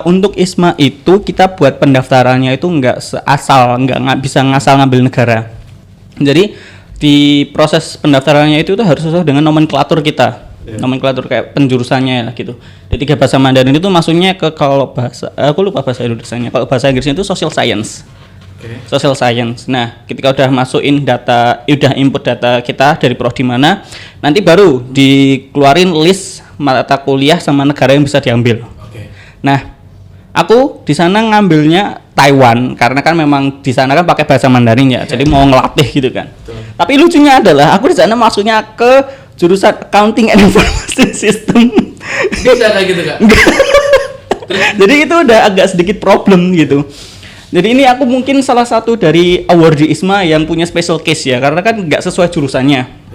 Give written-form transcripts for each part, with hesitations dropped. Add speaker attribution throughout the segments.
Speaker 1: untuk ISMA itu kita buat pendaftarannya itu nggak seasal, nggak bisa ngasal ngambil negara. Jadi di proses pendaftarannya itu tuh harus sesuai dengan nomenklatur kita. Nomenklatur kayak penjurusannya lah gitu. Di 3 bahasa Mandarin itu maksudnya kalau bahasa aku lupa bahasa Indonesianya. Kalau bahasa Inggrisnya itu social science. Social science. Nah, ketika udah masukin data, udah input data kita dari prodi mana, nanti baru dikeluarin list mata kuliah sama negara yang bisa diambil. Nah, aku di sana ngambilnya Taiwan karena kan memang di sana kan pakai bahasa Mandarin ya. Jadi mau ngelatih gitu kan. Tapi lucunya adalah aku di sana masuknya ke jurusan Accounting and Information System.
Speaker 2: Bisa kayak gitu Kak?
Speaker 1: Jadi itu udah agak sedikit problem gitu. Jadi ini aku mungkin salah satu dari awardee ISMA yang punya special case ya, karena kan nggak sesuai jurusannya.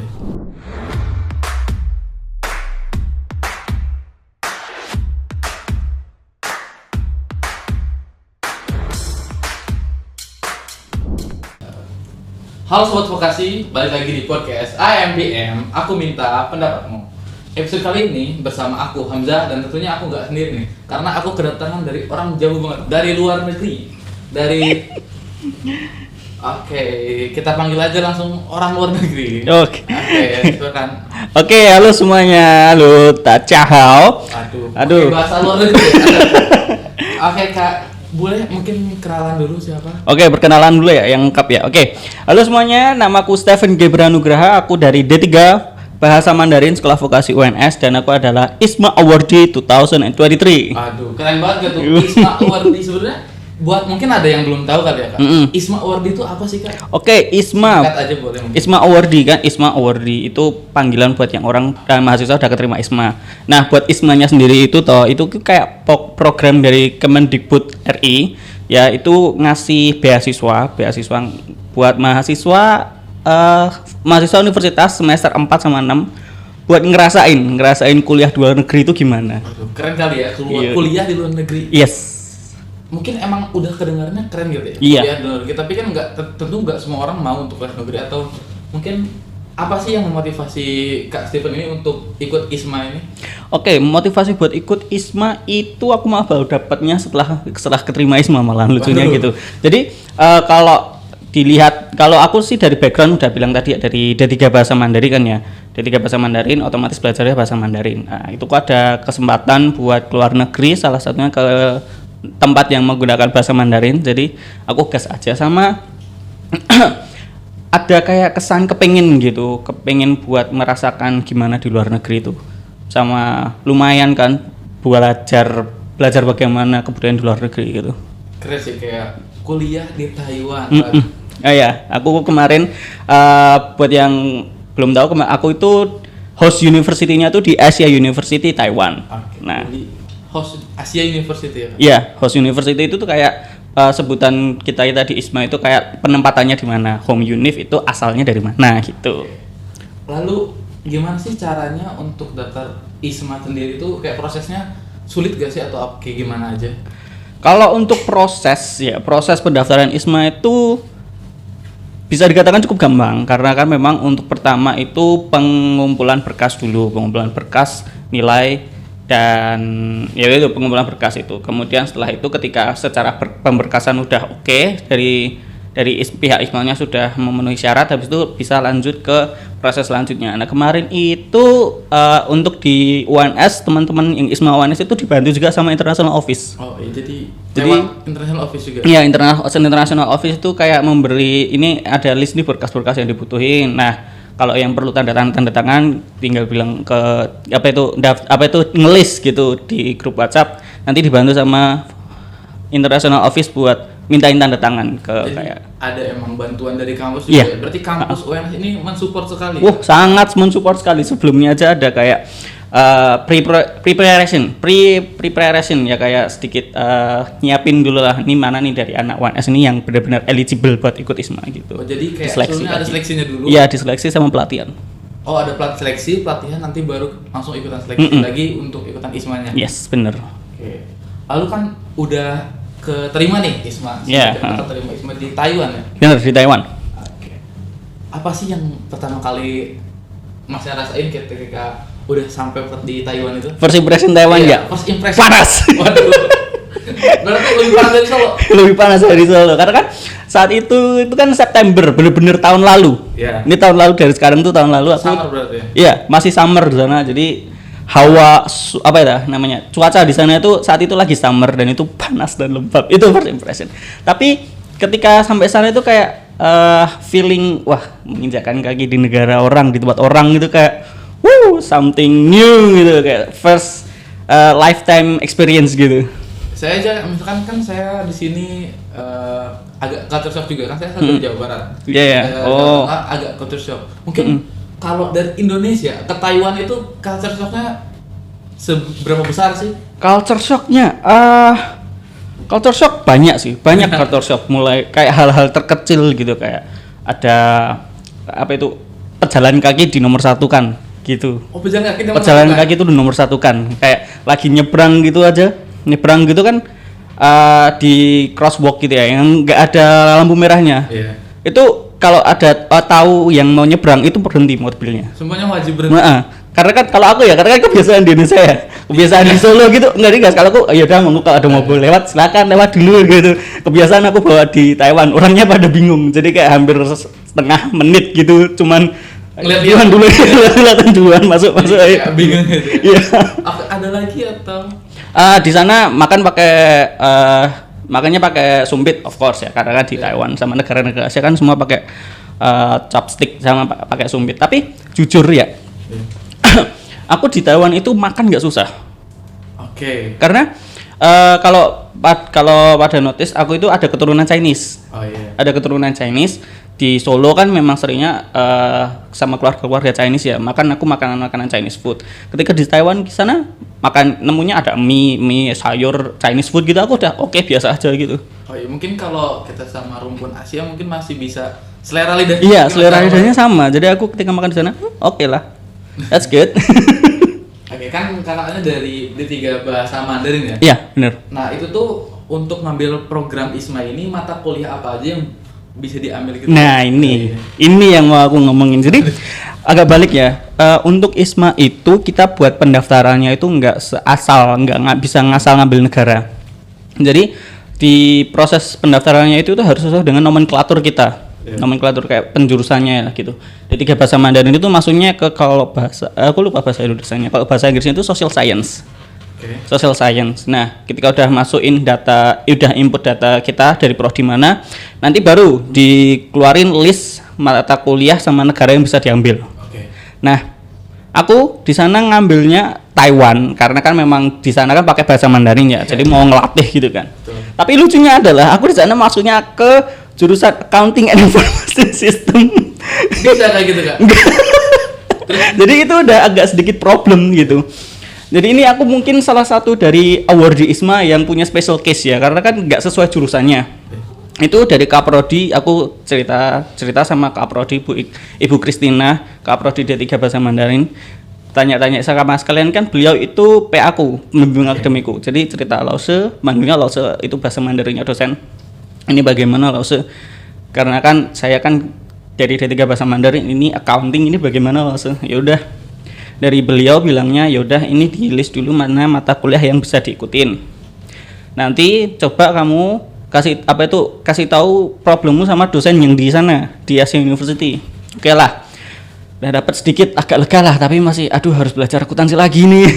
Speaker 2: Halo Sobat Vokasi, balik lagi di podcast IMPM. Aku minta pendapatmu. Episode kali ini bersama aku Hamzah, dan tentunya aku nggak sendiri nih, karena aku kedatangan dari orang jauh banget, dari luar negeri. Oke, kita panggil aja langsung orang luar negeri.
Speaker 1: Oke,
Speaker 2: silakan.
Speaker 1: Oke, halo semuanya. Halo, Tachahao.
Speaker 2: Aduh. Bahasa luar negeri. Oke, Kak. Boleh mungkin kenalan dulu siapa?
Speaker 1: Oke, perkenalan dulu ya, yang lengkap ya. Oke, halo semuanya, namaku Stephen Gebranugraha, aku dari D3 Bahasa Mandarin Sekolah Vokasi UNS, dan aku adalah ISMA Awardee 2023.
Speaker 2: Aduh, keren banget gak tuh ISMA Awardee sebenarnya. Buat mungkin ada yang belum tahu kali ya Kak. ISMA Awardee itu apa sih Kak?
Speaker 1: Oke, ISMA.
Speaker 2: Singkat aja boleh.
Speaker 1: ISMA Awardee kan, ISMA Awardee itu panggilan buat yang orang dan mahasiswa udah keterima ISMA. Nah, buat ISMA-nya sendiri itu itu kayak program dari Kemendikbud RI, ya itu ngasih beasiswa buat mahasiswa universitas semester 4 sama 6 buat ngerasain kuliah di luar negeri itu gimana.
Speaker 2: Aduh, keren kali ya, kuliah di luar negeri.
Speaker 1: Yes.
Speaker 2: Mungkin emang udah kedengarannya keren gitu ya.
Speaker 1: Iya.
Speaker 2: Kuliah di luar negeri, tapi kan tentu nggak semua orang mau untuk keluar negeri, atau mungkin apa sih yang memotivasi Kak Stephen ini untuk ikut ISMA ini?
Speaker 1: Oke, motivasi buat ikut ISMA itu aku malah baru dapatnya setelah keterima ISMA malahan, lucunya gitu. Jadi kalau aku sih dari background udah bilang tadi ya, dari D3 Bahasa Mandarin kan ya. D3 Bahasa Mandarin otomatis belajarnya bahasa Mandarin. Nah, itu kok ada kesempatan buat keluar negeri, salah satunya ke tempat yang menggunakan bahasa Mandarin. Jadi aku gas aja sama ada kayak kesan kepengen buat merasakan gimana di luar negeri itu, sama lumayan kan belajar bagaimana kebudayaan di luar negeri gitu.
Speaker 2: Keren sih, kayak kuliah di Taiwan.
Speaker 1: Ya, aku kemarin buat yang belum tahu, aku itu host university-nya tuh di Asia University Taiwan. Nah,
Speaker 2: host Asia University ya?
Speaker 1: Iya, host university itu tuh kayak sebutan kita di ISMA itu kayak penempatannya di mana, home univ itu asalnya dari mana gitu.
Speaker 2: Lalu gimana sih caranya untuk daftar ISMA sendiri itu, kayak prosesnya sulit gak sih atau kayak gimana aja?
Speaker 1: Kalau untuk proses pendaftaran ISMA itu bisa dikatakan cukup gampang, karena kan memang untuk pertama itu pengumpulan berkas nilai, dan ya itu pengumpulan berkas itu. Kemudian setelah itu ketika secara pemberkasan udah oke, dari pihak ISMA-nya sudah memenuhi syarat, habis itu bisa lanjut ke proses selanjutnya. Nah, kemarin itu untuk di UNS, teman-teman yang ISMA UNS itu dibantu juga sama International Office.
Speaker 2: Oh iya, jadi International Office juga?
Speaker 1: Iya, International Office itu kayak memberi, ini ada list nih berkas-berkas yang dibutuhin. Nah, kalau yang perlu tanda tangan tinggal bilang ke apa itu ngelis gitu di grup WhatsApp, nanti dibantu sama International Office buat mintain tanda tangan ke. Jadi, kayak
Speaker 2: ada emang bantuan dari kampus juga.
Speaker 1: Yeah.
Speaker 2: Berarti kampus UNS ini mensupport sekali.
Speaker 1: Sangat mensupport sekali. Sebelumnya aja ada kayak preparation ya, kayak sedikit nyiapin dulu lah, ini mana nih dari anak UNS ini yang benar-benar eligible buat ikut ISMA gitu.
Speaker 2: Oh, jadi kayak sebelumnya ada seleksinya dulu?
Speaker 1: Iya, diseleksi sama pelatihan.
Speaker 2: Oh, ada pelatihan, nanti baru langsung ikutan seleksi lagi untuk ikutan ISMA-nya?
Speaker 1: Yes, bener.
Speaker 2: Oke. Lalu kan udah keterima nih ISMA, keterima ISMA di Taiwan ya?
Speaker 1: Bener, di Taiwan.
Speaker 2: Oke. Apa sih yang pertama kali Masnya rasain ketika udah sampai di Taiwan itu?
Speaker 1: First impression Taiwan ya?
Speaker 2: First impression.
Speaker 1: Panas.
Speaker 2: Waduh. lebih panas dari Solo.
Speaker 1: Lebih panas dari Solo karena kan saat itu kan September, bener-bener tahun lalu.
Speaker 2: Iya.
Speaker 1: Ini tahun lalu, dari sekarang tuh tahun lalu aku.
Speaker 2: Summer berarti ya?
Speaker 1: Iya, masih summer di sana. Jadi hawa apa ya namanya? Cuaca di sana itu saat itu lagi summer dan itu panas dan lembab. Itu first impression. Tapi ketika sampai sana itu kayak feeling wah, menginjakkan kaki di negara orang, di tempat orang gitu kayak something new gitu, kayak first lifetime experience gitu.
Speaker 2: Saya aja misalkan kan saya di sini agak culture shock juga kan, saya dari Jawa Barat.
Speaker 1: Iya ya. Oh.
Speaker 2: Agak culture shock. Mungkin kalau dari Indonesia ke Taiwan itu culture shocknya seberapa besar sih?
Speaker 1: Culture shocknya, culture shock banyak sih, banyak culture shock. Mulai kayak hal-hal terkecil gitu, kayak ada apa itu pejalan kaki di nomor satu kan, gitu.
Speaker 2: Oh, pejalan kaki
Speaker 1: Pejalan kaki itu di nomor satu kan, kayak lagi nyebrang gitu aja, nyebrang gitu kan di crosswalk gitu ya, yang nggak ada lampu merahnya.
Speaker 2: Iya.
Speaker 1: Itu kalau ada tahu yang mau nyebrang itu berhenti mobilnya.
Speaker 2: Semuanya wajib berhenti.
Speaker 1: Karena kan kalau aku ya, karena kan kebiasaan di Indonesia ya, kebiasaan di Solo gitu, nggak digas. Kalau aku ya udah mau kalau ada mobil lewat silakan lewat dulu gitu. Kebiasaan aku bawa di Taiwan, orangnya pada bingung, jadi kayak hampir setengah menit gitu, cuman
Speaker 2: Ngeliat
Speaker 1: dulu kelihatan duluan masuk aja.
Speaker 2: Bingung gitu.
Speaker 1: Iya.
Speaker 2: Ada lagi atau?
Speaker 1: Di sana makan pakai makannya pakai sumpit of course ya, karena kan di Taiwan sama negara-negara Asia kan semua pakai chopstick sama pakai sumpit. Tapi jujur ya, aku di Taiwan itu makan nggak susah.
Speaker 2: Oke.
Speaker 1: Karena kalau pada notice aku itu ada keturunan Chinese.
Speaker 2: Oh iya.
Speaker 1: Ada keturunan Chinese. Di Solo kan memang seringnya sama keluarga Chinese ya, aku makanan Chinese food. Ketika di Taiwan di sana makan nemunya ada mie sayur Chinese food gitu, aku udah oke, biasa aja gitu.
Speaker 2: Oh iya, mungkin kalau kita sama rumpun Asia mungkin masih bisa selera lidah.
Speaker 1: Iya, selera lidahnya sama. Jadi aku ketika makan di sana, oke lah. That's good.
Speaker 2: Oke, kan kakaknya dari D3 bahasa Mandarin ya?
Speaker 1: Iya, benar.
Speaker 2: Nah, itu tuh untuk ngambil program ISMA ini mata kuliah apa aja yang bisa diambil gitu?
Speaker 1: Nah, ini yang mau aku ngomongin. Jadi agak balik ya. Untuk ISMA itu kita buat pendaftarannya itu nggak seasal, nggak bisa ngasal ngambil negara. Jadi di proses pendaftarannya itu harus sesuai dengan nomenklatur kita. Nomenklatur kayak penjurusannya lah gitu. Jadi 3 bahasa Mandarin itu maksudnya kalau bahasa aku lupa bahasa Indonesianya. Kalau bahasa Inggrisnya itu social science. Social science. Nah, ketika udah masukin data, udah input data kita dari prodi mana, nanti baru dikeluarin list mata kuliah sama negara yang bisa diambil. Nah, aku di sana ngambilnya Taiwan karena kan memang di sana kan pakai bahasa Mandarin ya. Jadi mau ngelatih gitu kan. Tapi lucunya adalah aku di sana maksudnya ke jurusan Accounting and Information System.
Speaker 2: Bisa kayak gitu Kak?
Speaker 1: Jadi itu udah agak sedikit problem gitu. Jadi ini aku mungkin salah satu dari awardee ISMA yang punya special case ya, karena kan nggak sesuai jurusannya. Itu dari Kaprodi, aku cerita sama Kaprodi Ibu Kristina, Kaprodi D3 Bahasa Mandarin. Tanya-tanya sama sekalian kan beliau itu PA aku, pembimbing akademiku. Jadi cerita Lause, manggilnya Lause itu bahasa Mandarinnya dosen. Ini bagaimana Lause? Karena kan saya kan dari D3 Bahasa Mandarin, ini accounting, ini bagaimana Lause? Ya udah. Dari beliau bilangnya yaudah ini di list dulu mana mata kuliah yang bisa diikutin. Nanti coba kamu kasih tahu problemmu sama dosen yang di sana di Asia University. Oke lah. Udah dapat sedikit agak lega lah, tapi masih harus belajar akuntansi lagi nih.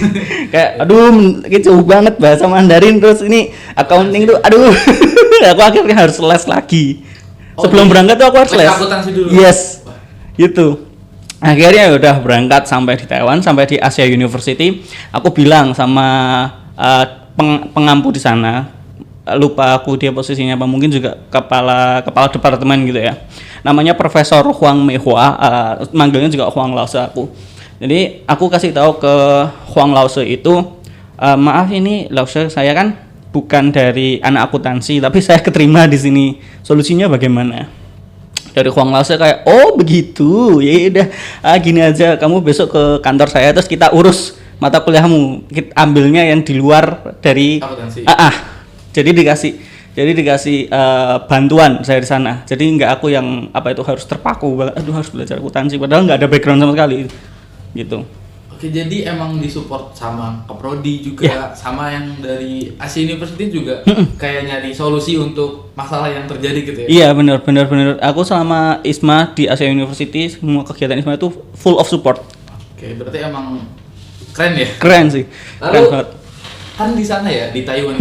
Speaker 1: Kayak ini jauh banget bahasa Mandarin, terus ini accounting tuh aku akhirnya harus les lagi. Sebelum berangkat tuh aku harus les.
Speaker 2: Akuntansi dulu.
Speaker 1: Yes. Gitu. Akhirnya udah berangkat sampai di Taiwan, sampai di Asia University. Aku bilang sama pengampu di sana, lupa aku dia posisinya apa, mungkin juga kepala departemen gitu ya. Namanya Profesor Huang Meihua, manggilnya juga Huang Lause aku. Jadi aku kasih tahu ke Huang Lause itu, maaf ini Lause, saya kan bukan dari anak akuntansi, tapi saya keterima di sini. Solusinya bagaimana? Dari Huang Lause kayak, oh begitu, ya udah gini aja, kamu besok ke kantor saya terus kita urus mata kuliahmu, kita ambilnya yang di luar dari
Speaker 2: akuntansi.
Speaker 1: Jadi dikasih bantuan saya di sana. Jadi nggak aku yang harus terpaku banget, harus belajar akuntansi, padahal nggak ada background sama sekali, gitu.
Speaker 2: Oke, Oke, jadi emang disupport sama Keprodi juga, sama yang dari Asia University juga kayak nyari solusi untuk masalah yang terjadi gitu ya?
Speaker 1: Iya benar. Aku selama ISMA di Asia University semua kegiatan ISMA itu full of support.
Speaker 2: Oke, berarti emang keren ya?
Speaker 1: Keren sih. Keren
Speaker 2: Lalu
Speaker 1: banget.
Speaker 2: kan di sana ya di Taiwan,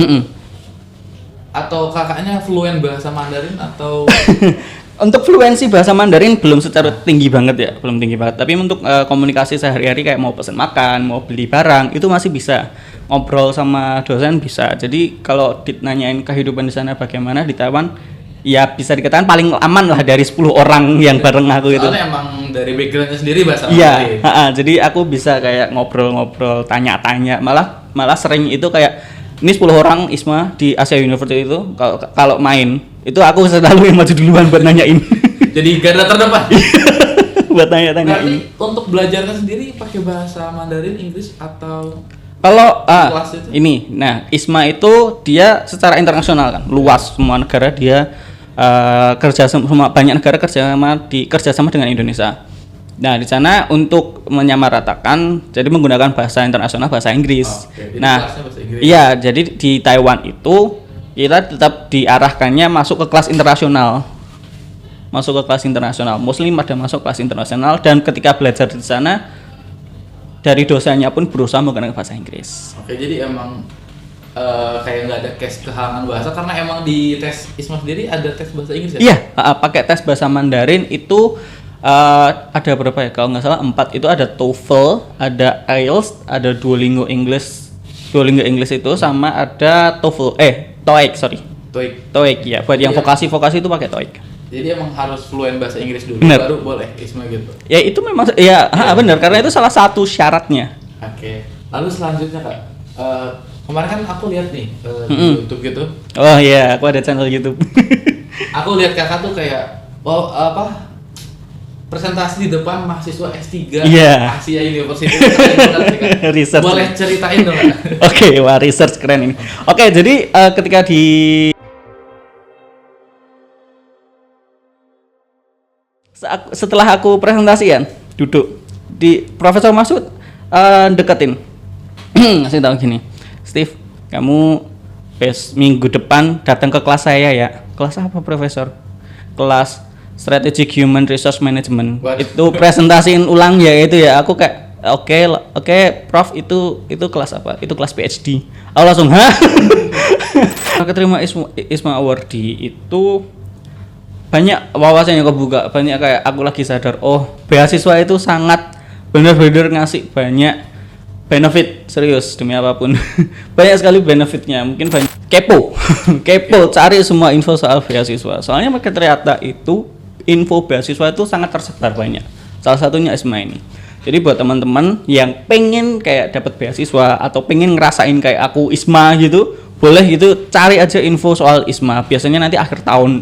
Speaker 2: atau kakaknya fluent bahasa Mandarin atau?
Speaker 1: Untuk fluensi bahasa Mandarin belum secara tinggi banget ya, belum tinggi banget. Tapi untuk komunikasi sehari-hari kayak mau pesen makan, mau beli barang, itu masih bisa. Ngobrol sama dosen bisa. Jadi kalau ditanyain kehidupan di sana bagaimana di Taiwan, ya bisa dikatakan paling aman lah dari 10 orang yang bareng aku itu.
Speaker 2: Soalnya emang dari backgroundnya sendiri bahasa
Speaker 1: Iya,
Speaker 2: Mandarin.
Speaker 1: jadi aku bisa kayak ngobrol-ngobrol, tanya-tanya. Malah sering itu kayak ini 10 orang ISMA di Asia University itu kalau main itu aku selalu yang maju duluan buat nanyain.
Speaker 2: Jadi garda terdepan.
Speaker 1: Buat
Speaker 2: Berarti
Speaker 1: tanya-tanyain.
Speaker 2: untuk belajarnya sendiri pakai bahasa Mandarin, Inggris atau?
Speaker 1: Kalau
Speaker 2: Kelas itu?
Speaker 1: ini, nah ISMA itu dia secara internasional kan, luas semua negara dia kerja sama banyak negara kerjasama dengan Indonesia. Nah di sana untuk menyamaratakan, jadi menggunakan bahasa internasional bahasa Inggris.
Speaker 2: Oke, jadi
Speaker 1: Nah,
Speaker 2: kelasnya bahasa Inggris.
Speaker 1: iya jadi di Taiwan itu kita tetap diarahkannya masuk ke kelas internasional, Muslim ada masuk kelas internasional dan ketika belajar di sana dari dosennya pun berusaha menggunakan bahasa Inggris.
Speaker 2: Oke, jadi emang kayak nggak ada case kehalangan bahasa karena emang di tes ISMA sendiri ada tes bahasa Inggris ya?
Speaker 1: Iya, pakai tes bahasa Mandarin itu ada berapa ya? Kalau nggak salah 4 itu ada TOEFL, ada IELTS, ada Duolingo English itu sama ada TOEIC. TOEIC ya. Buat yang
Speaker 2: Iya.
Speaker 1: vokasi itu pakai TOEIC.
Speaker 2: Jadi emang harus fluent bahasa Inggris dulu
Speaker 1: Bener.
Speaker 2: baru boleh ISMA gitu.
Speaker 1: Ya itu memang ya benar karena itu salah satu syaratnya.
Speaker 2: Oke. Lalu selanjutnya Kak, kemarin kan aku lihat nih di YouTube gitu.
Speaker 1: Oh iya, aku ada channel YouTube.
Speaker 2: Aku lihat Kakak tuh kayak presentasi di depan mahasiswa S3
Speaker 1: Iya.
Speaker 2: Asia University. Keren banget sih, Kak.
Speaker 1: Research.
Speaker 2: Boleh ceritain dong Kak?
Speaker 1: Oke, wah research keren ini. Oke, jadi ketika setelah aku presentasian, duduk di Profesor Masud deketin, ngasih tahu gini, Steve, kamu minggu depan datang ke kelas saya ya. Kelas apa Profesor? Kelas Strategic Human Resource Management.
Speaker 2: Waduh.
Speaker 1: Itu presentasiin ulang ya itu ya. Aku kayak oke, Prof itu kelas apa? Itu kelas PhD. Aku langsung hah? Aku terima ISMA Award itu banyak wawasan yang kebuka, banyak kayak aku lagi sadar, oh beasiswa itu sangat benar-benar ngasih banyak benefit, serius demi apapun. Banyak sekali benefitnya, mungkin banyak kepo cari semua info soal beasiswa, soalnya mereka ternyata itu info beasiswa itu sangat tersebar banyak, salah satunya ISMA ini. Jadi buat teman-teman yang pengen kayak dapat beasiswa atau pengen ngerasain kayak aku ISMA gitu, boleh gitu cari aja info soal ISMA, biasanya nanti akhir tahun